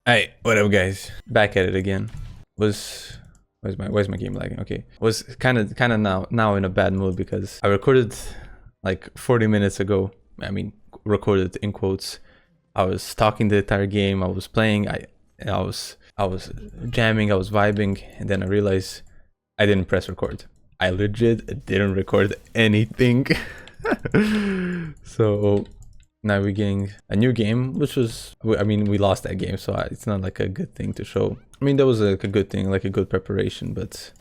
Hey, what up, guys? Back at it again. Where's my game lagging? Okay, was kind of now in a bad mood because I recorded like 40 minutes ago. I mean, recorded in quotes. I was talking the entire game. I was playing. I was jamming. I was vibing, and then I realized I didn't press record. I legit didn't record anything. So now we're getting a new game, which was, I mean, we lost that game, so it's not like a good thing to show. I mean, that was like a good thing, like a good preparation, but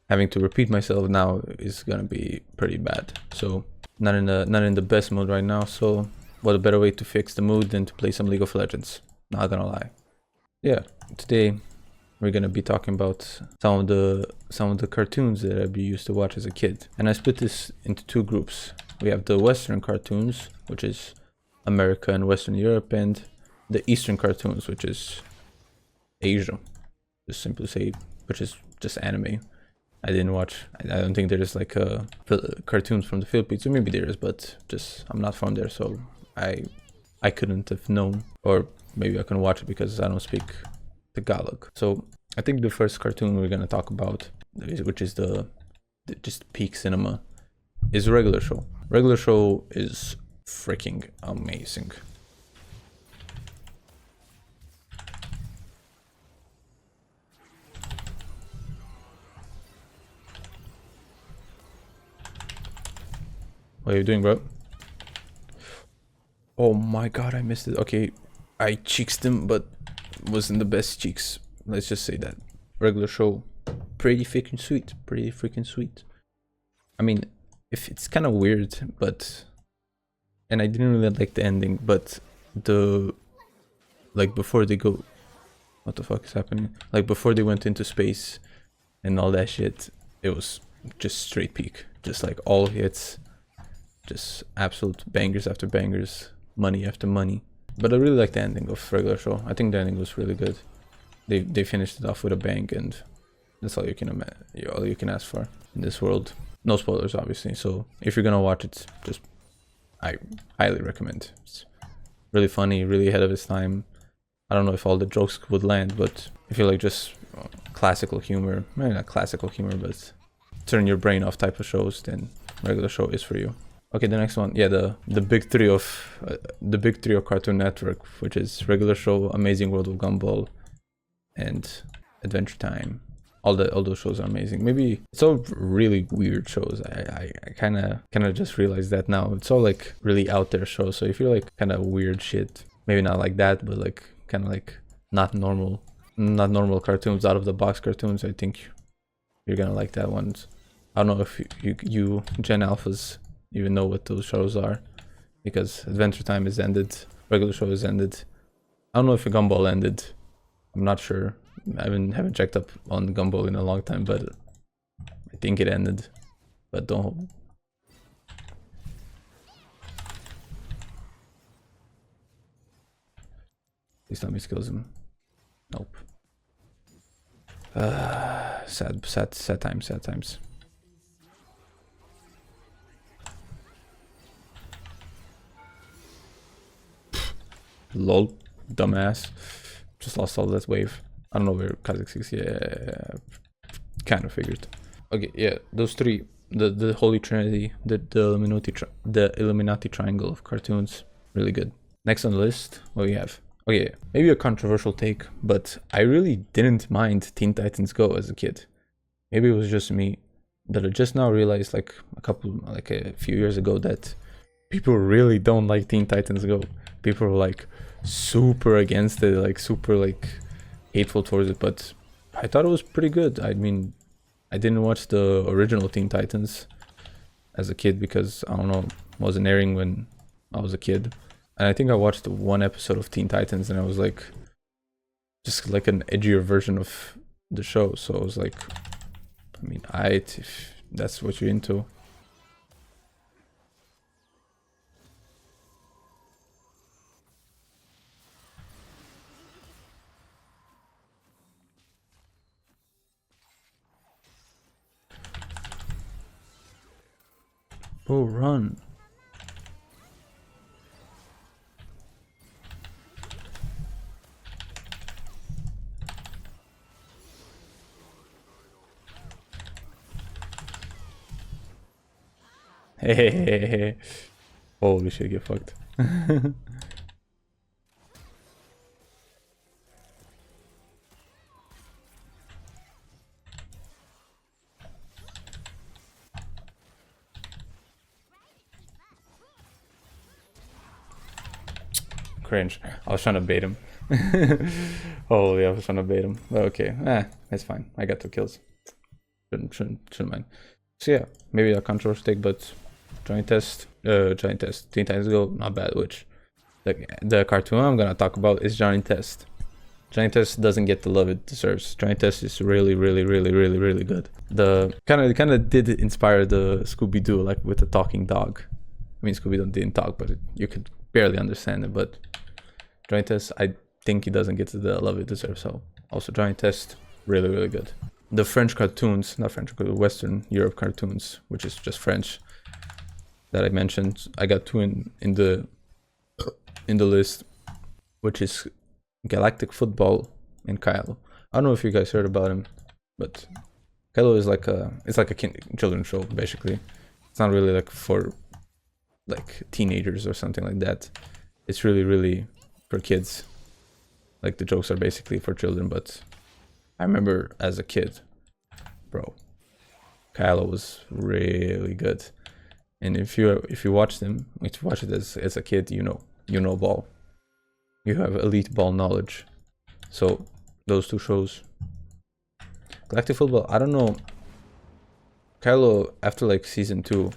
having to repeat myself now is gonna be pretty bad. So not in the best mood right now. So what a better way to fix the mood than to play some League of Legends? Not gonna lie. Yeah, today we're gonna be talking about some of the cartoons that I used to watch as a kid, and I split this into two groups. We have the Western cartoons, which is America and Western Europe, and the Eastern cartoons, which is Asia. Just simply say, which is just anime. I didn't watch. I don't think there is like cartoons from the Philippines, or maybe there is, but just I'm not from there, so I couldn't have known, or maybe I couldn't watch it because I don't speak Tagalog. So I think the first cartoon we're gonna talk about, which is the just peak cinema, is Regular Show. Regular Show is freaking amazing. What are you doing, bro? Oh my god, I missed it. Okay, I cheeks him, but wasn't the best cheeks. Let's just say that. Regular Show, pretty freaking sweet. Pretty freaking sweet. I mean, if it's kind of weird, but, and I didn't really like the ending, but the, like, before they go, what the fuck is happening? Like, before they went into space and all that shit, it was just straight peak. Just like all hits, just absolute bangers after bangers, money after money. But I really like the ending of Regular Show. I think the ending was really good. They finished it off with a bang, and that's all you can ask for in this world. No spoilers, obviously. So if you're gonna watch it, just I highly recommend. It's really funny, really ahead of its time. I don't know if all the jokes would land, but if you like just classical humor, maybe not classical humor, but turn your brain off type of shows, then Regular Show is for you. Okay, the next one, yeah, the big three of Cartoon Network, which is Regular Show, Amazing World of Gumball, and Adventure Time. All those shows are amazing. Maybe it's all really weird shows. I kind of just realized that now. It's all like really out there shows. So if you're like kind of weird shit, maybe not like that, but like kind of like not normal cartoons, out of the box cartoons, I think you're gonna like that one. I don't know if you Gen Alphas even know what those shows are, because Adventure Time is ended, Regular Show is ended. I don't know if Gumball ended. I'm not sure. I haven't checked up on Gumball in a long time, but I think it ended. But don't. Please tell me skills him. Nope. Sad times. Lol, dumbass. Just lost all that wave. I don't know where Kazakh is. Yeah, kind of figured. Okay, yeah, those three, the Holy Trinity, the Illuminati triangle of cartoons, really good. Next on the list, what we have? Okay, maybe a controversial take, but I really didn't mind Teen Titans Go as a kid. Maybe it was just me, but I just now realized, like a few years ago, that people really don't like Teen Titans Go. People are like super against it, like super like hateful towards it, but I thought it was pretty good. I mean, I didn't watch the original Teen Titans as a kid because, I don't know, wasn't airing when I was a kid. And I think I watched one episode of Teen Titans and I was like, just like an edgier version of the show. So I was like, I mean, if that's what you're into. Oh, run. Holy shit, get fucked. Cringe. I was trying to bait him. Holy, I was trying to bait him. But okay, that's fine. I got 2 kills. Shouldn't mind. So yeah, maybe a controversial take, but Giant Test, Teen Titans Go, not bad. Which the cartoon I'm gonna talk about is Giant Test. Giant Test doesn't get the love it deserves. Giant Test is really good. The kind of did inspire the Scooby Doo, like with the talking dog. I mean, Scooby Doo didn't talk, but you could barely understand it. But Giant Test, I think he doesn't get the love it deserves. So also Giant Test, really good. The French cartoons, not French, Western Europe cartoons, which is just French, that I mentioned. I got 2 in the list, which is Galactic Football and Kylo. I don't know if you guys heard about him, but Kylo is like a children's show basically. It's not really like for like teenagers or something like that. It's really for kids. Like the jokes are basically for children, but I remember as a kid, bro, Kylo was really good. And if you watch them, if you watch it as a kid, you know ball. You have elite ball knowledge. So those 2 shows. Galactic Football, I don't know. Kylo after like season 2,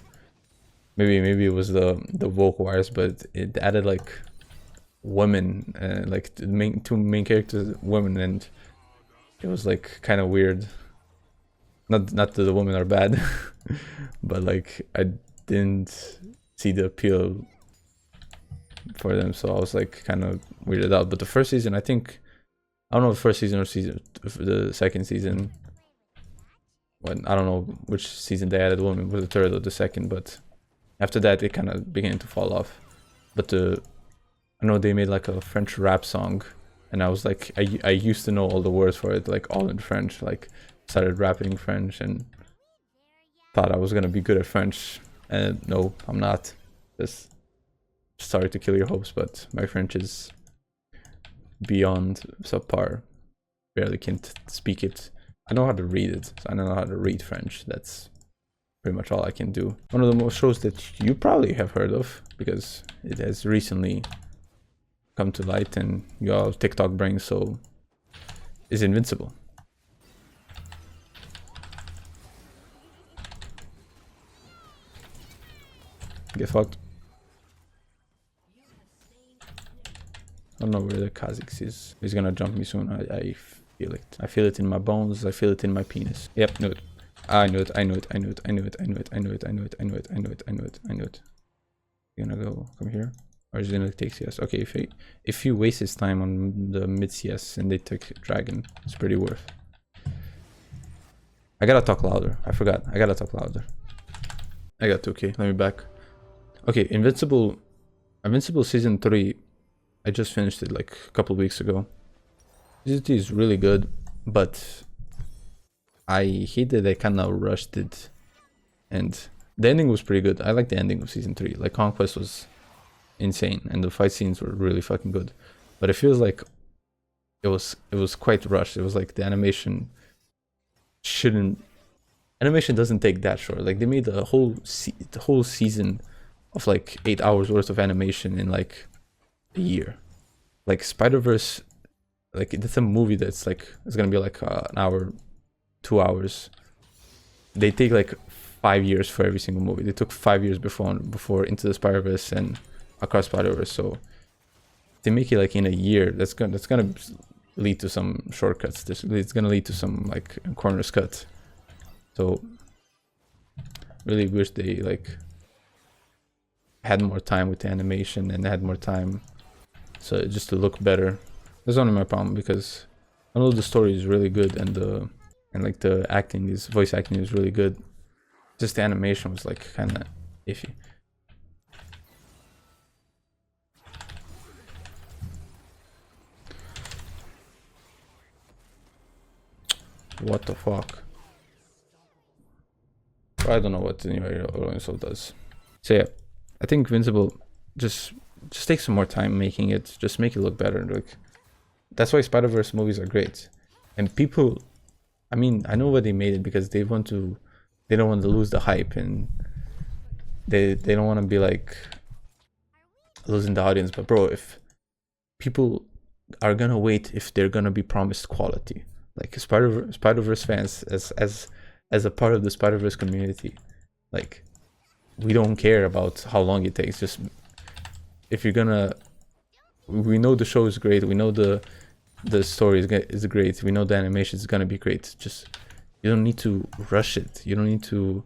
maybe it was the vocal wires, but it added like women, like the 2 main characters, women, and it was like kind of weird. Not that the women are bad, but like I didn't see the appeal for them, so I was like kind of weirded out. But the first season, I don't know the first season or the second season. I don't know which season they added women, was the third or the second, but after that it kind of began to fall off. But I know they made like a French rap song, and I was like, I used to know all the words for it, like all in French, like started rapping French and thought I was gonna be good at French, and no, I'm not. Just sorry to kill your hopes, but my French is beyond subpar. Barely can't speak it. I know how to read it, so I know how to read French. That's pretty much all I can do. One of the most shows that you probably have heard of, because it has recently come to light and you all TikTok brains, so is Invincible. Get fucked. I don't know where the Kha'Zix is. He's gonna jump me soon. I feel it. I feel it in my bones. I feel it in my penis. Yep, knew it. I knew it. I knew it. I knew it. I knew it. I knew it. I knew it. I knew it. I knew it. I knew it. I knew it. I knew it. You gonna go come here? Or is it gonna take CS? Okay, if he wastes his time on the mid CS and they take Dragon, it's pretty worth. I gotta talk louder. I forgot. I gotta talk louder. I got 2K. Let me back. Okay, Invincible season 3. I just finished it like a couple weeks ago. Season 3 is really good, but I hate that they kind of rushed it. And the ending was pretty good. I like the ending of season 3. Like Conquest was insane, and the fight scenes were really fucking good. But it feels like it was quite rushed. It was like the animation doesn't take that short. Like they made the whole season of like 8 hours worth of animation in like a year. Like Spider-Verse, like that's a movie that's like it's gonna be like an hour, 2 hours. They take like 5 years for every single movie. They took 5 years before Into the Spider-Verse and Across Spider-Verse. So they make it like in a year. That's gonna lead to some shortcuts. It's gonna lead to some like corners cut. So really wish they like had more time with the animation and had more time, so just to look better. That's only my problem, because I know the story is really good and like the voice acting is really good. Just the animation was like kind of iffy. What the fuck? I don't know what the new Rolling Soul does. So yeah, I think Invincible just take some more time making it. Just make it look better. Like that's why Spider-Verse movies are great. And people, I mean, I know why they made it because they don't want to lose the hype, and they don't want to be like losing the audience. But bro, if people are gonna wait if they're gonna be promised quality, like Spider-Verse fans as a part of the Spider-Verse community, like we don't care about how long it takes. Just if you're gonna, we know the show is great. We know the story is great. We know the animation is gonna be great. Just you don't need to rush it. You don't need to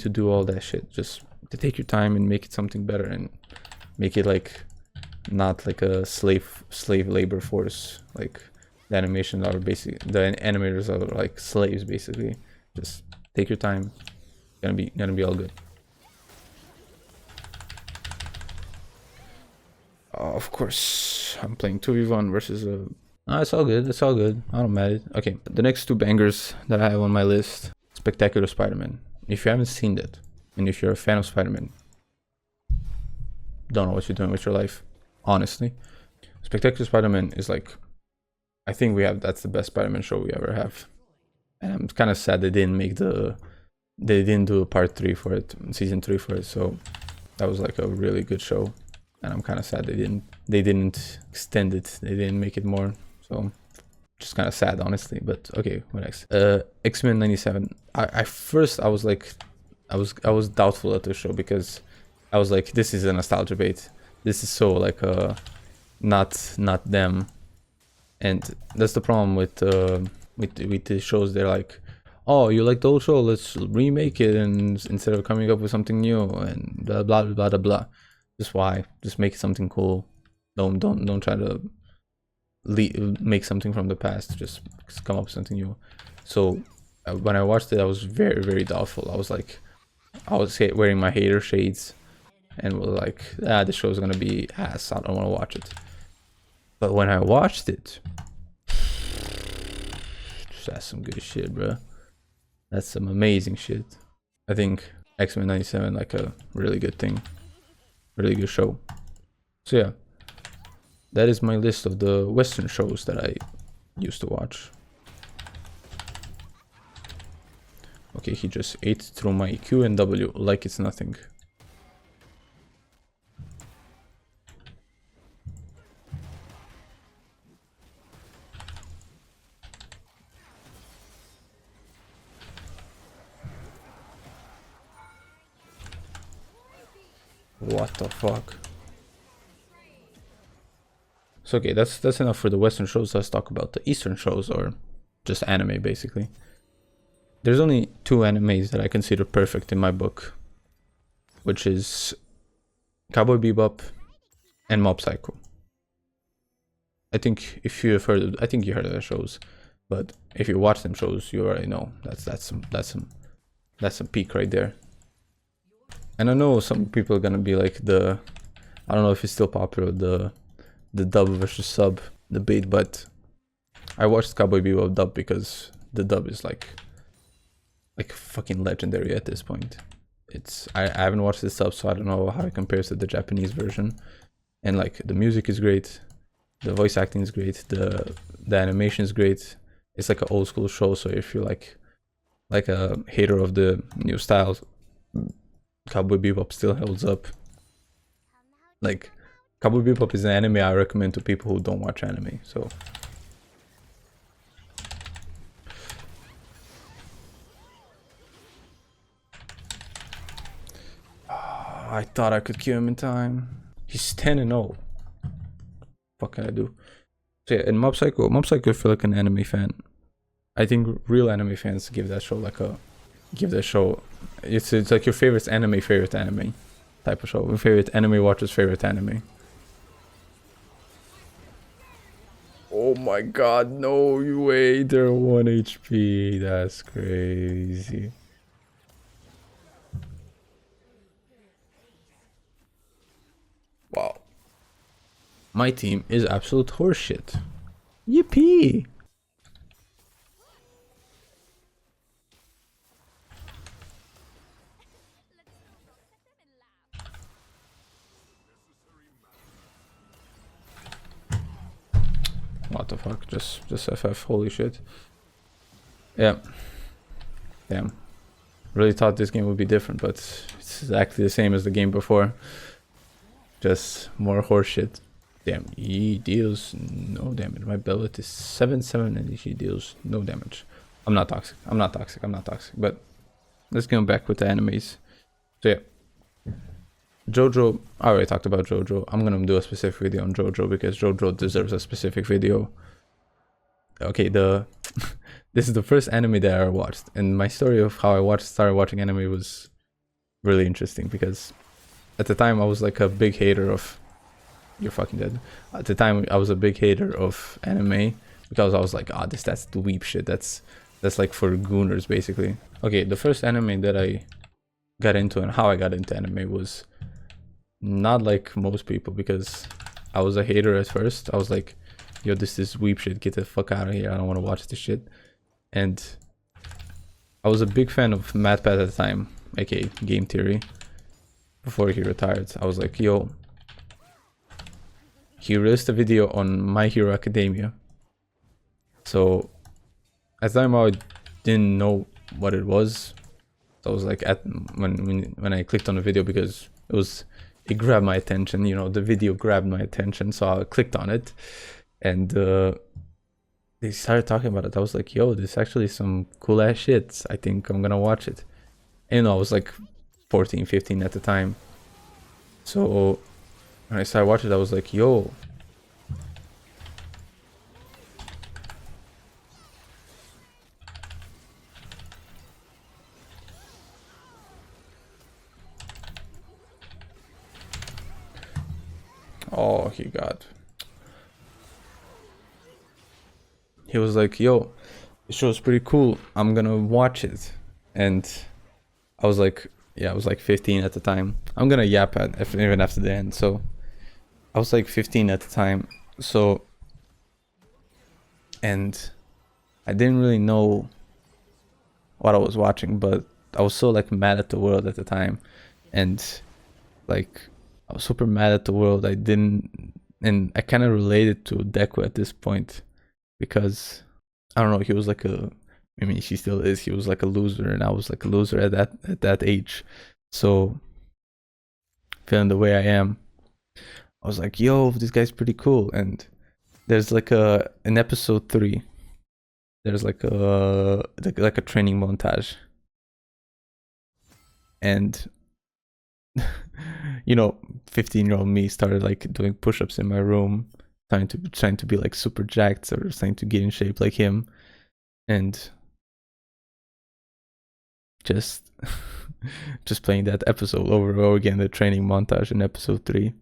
do all that shit. Just to take your time and make it something better and make it like not like a slave labor force. Like the animations are basically, the animators are like slaves basically. Just take your time. Gonna be all good. Of course, I'm playing 2v1 versus a... Oh, it's all good, it's all good. I don't mind it. Okay, the next two bangers that I have on my list. Spectacular Spider-Man. If you haven't seen that, and if you're a fan of Spider-Man, don't know what you're doing with your life, honestly. Spectacular Spider-Man is like... I think that's the best Spider-Man show we ever have. And I'm kind of sad they didn't make they didn't do a part 3 for it, season 3 for it, so that was like a really good show. And I'm kind of sad they didn't extend it. They didn't make it more. So just kind of sad, honestly. But okay, what next? X-Men 97. I first I was like, I was doubtful at the show because I was like, this is a nostalgia bait. This is so like not them. And that's the problem with the shows. They're like, oh, you like the old show, let's remake it, and instead of coming up with something new and blah blah blah blah blah. Just make something cool. Don't try to make something from the past. Just come up with something new. So when I watched it, I was very, very doubtful. I was like, I was wearing my hater shades and was like, the show's gonna be ass, I don't want to watch it. But when I watched it, that's some good shit, bro. That's some amazing shit. I think X-Men 97 like a really good thing. Really good show. So yeah, that is my list of the Western shows that I used to watch. Okay, he just ate through my Q and W like it's nothing. What the fuck? So okay, that's enough for the Western shows. Let's talk about the Eastern shows, or just anime basically. There's only two animes that I consider perfect in my book, which is Cowboy Bebop and Mob Psycho. I think if you have heard, I think you heard of the shows, but if you watch them shows, you already know that's some peak right there. And I know some people are gonna be like I don't know if it's still popular, the dub versus sub debate, but I watched Cowboy Bebop dub because the dub is like fucking legendary at this point. I haven't watched the sub, so I don't know how it compares to the Japanese version. And like the music is great, the voice acting is great, the animation is great. It's like an old school show, so if you're like a hater of the new styles, Cowboy Bebop still holds up. Like Cowboy Bebop is an anime I recommend to people who don't watch anime. So I thought I could kill him in time. He's 10-0. What can I do? So yeah, and Mob Psycho, I feel like an anime fan. I think real anime fans give that show it's like your favorite anime type of show. Your favorite anime watcher's favorite anime. Oh my god, no way, they're 1 HP. That's crazy. Wow. My team is absolute horseshit. Yippee! just FF. Holy shit. Yeah. Damn. Really thought this game would be different, but it's exactly the same as the game before. Just more horseshit. Damn, he deals no damage. My bellet is 7/7 and he deals no damage. I'm not toxic. I'm not toxic. I'm not toxic. But let's go back with the enemies. So yeah. Jojo, I already talked about Jojo. I'm gonna do a specific video on Jojo because Jojo deserves a specific video. Okay, this is the first anime that I ever watched, and my story of how I started watching anime was really interesting because at the time I was like a big hater of you're fucking dead. At the time I was a big hater of anime because I was like, that's the weep shit. That's like for gooners basically. Okay, the first anime that I got into and how I got into anime was not like most people because I was a hater at first. I was like, yo, this is weep shit, get the fuck out of here, I don't want to watch this shit. And I was a big fan of MatPat at the time, aka Game Theory, before he retired. I was like, yo, he released a video on My Hero Academia. So at the time I didn't know what it was. So I was like, when I clicked on the video because it grabbed my attention, you know, the video grabbed my attention, so I clicked on it. And they started talking about it. I was like, yo, this is actually some cool ass shit. I think I'm gonna watch it. And you know, I was like 14, 15 at the time. So when I started watching it, I was like, yo. Oh, he was like, yo, the show's pretty cool, I'm gonna watch it. And I was like, yeah, I was like 15 at the time. I'm gonna yap even after the end. So I was like 15 at the time. So, and I didn't really know what I was watching, but I was so like mad at the world at the time. And like, I was super mad at the world. And I kind of related to Deku at this point because I don't know, he was like he still is. He was like a loser, and I was like a loser at that age. So feeling the way I am, I was like, yo, this guy's pretty cool. And there's like in episode 3, there's like a training montage. And you know, 15-year-old me started like doing push-ups in my room, trying to be like super jacked or trying to get in shape like him. And just playing that episode over and over again, the training montage in episode 3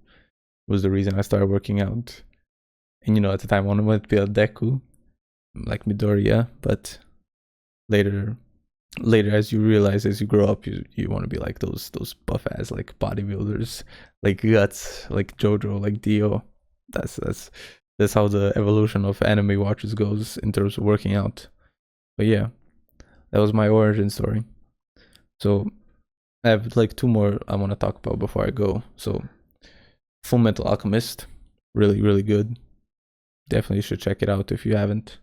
was the reason I started working out. And you know, at the time I wanted to be a Deku like Midoriya, but later as you realize, as you grow up, you want to be like those buff ass like bodybuilders, like Guts, like Jojo, like Dio. That's how the evolution of anime watchers goes in terms of working out. But yeah, that was my origin story. So I have like 2 more I want to talk about before I go. So Full Metal Alchemist, really, really good. Definitely should check it out if you haven't.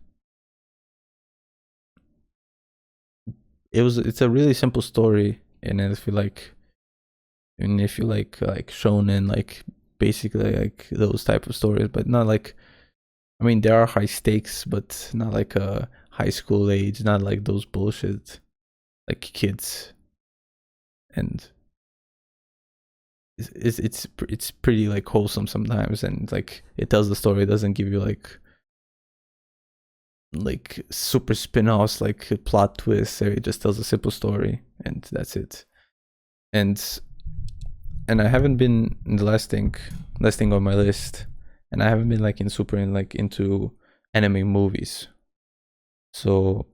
It's a really simple story, and if you like shonen, like basically like those type of stories, but not like, I mean, there are high stakes, but not like a high school age, not like those bullshit like kids. And it's pretty like wholesome sometimes, and like it tells the story. It doesn't give you like super spin-offs, like plot twists. It just tells a simple story, and that's it. And I haven't been in the last thing on my list, and I haven't been like into anime movies. So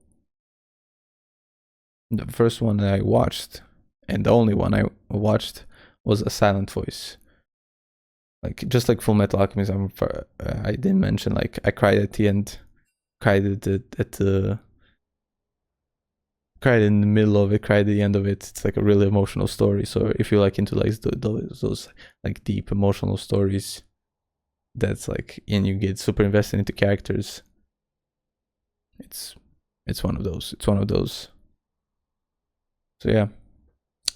the first one that I watched, and the only one I watched, was A Silent Voice. Like just like Full Metal Alchemist, I didn't mention, like I cried at the end, cried in the middle of it, cried at the end of it. It's like a really emotional story. So if you like into like those like deep emotional stories, that's like, and you get super invested into characters, it's one of those. It's one of those. So yeah,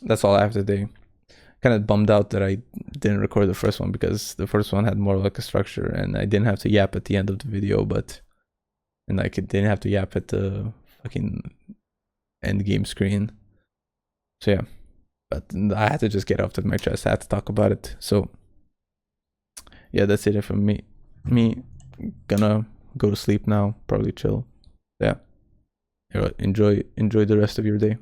that's all I have today. Kind of bummed out that I didn't record the first one because the first one had more like a structure and I didn't have to yap at the end of the video, and like it didn't have to yap at the fucking end game screen. So yeah, but I had to just get off my chest. I had to talk about it. So yeah, that's it from me. Gonna go to sleep now, probably chill. Yeah. Enjoy the rest of your day.